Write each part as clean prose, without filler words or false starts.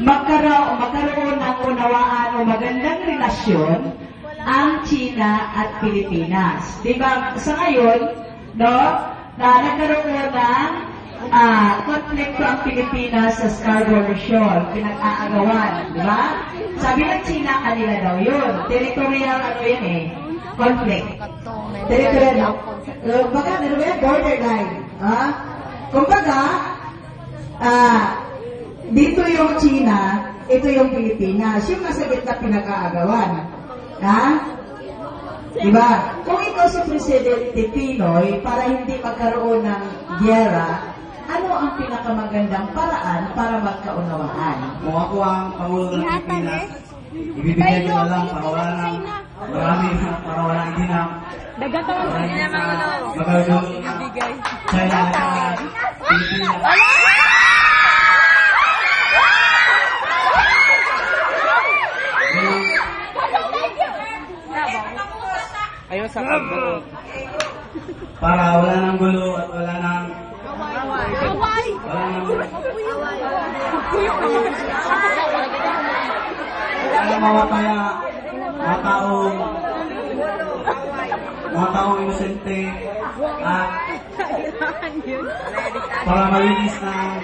magkaroon ng unawaan o magandang relasyon ang China at Pilipinas. Diba? Sa ngayon, no, na nagkaroon ng konflikto ang Pilipinas sa Scarborough Shoal, pinag-aagawan, di ba? Sabi ng China, kanila daw yun. Territorial, ano yan eh, conflict. Territorial, baka, ano ba yan? Borderline. Kumbaga, dito yung China, ito yung Pilipinas. Yung nasa gitna pinag-aagawan. Diba? Kung ikaw si Presidente Pinoy, para hindi magkaroon ng giyera, ano ang pinakamagandang paraan para magkaunawaan? Kung ako ang Pangulo ng Pilipinas, ibibigay ko na lang para wala nang marami, para wala hindi na magagawin China at Pilipinas. Ayaw sa pagbuo. Para wala nang gulo at wala nang mawapaya mga taong inosente at para malinis na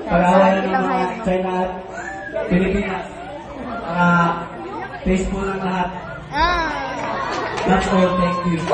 pag-awalan ng mga China at Pilipinas para peaceful ng lahat. That's all. Thank you.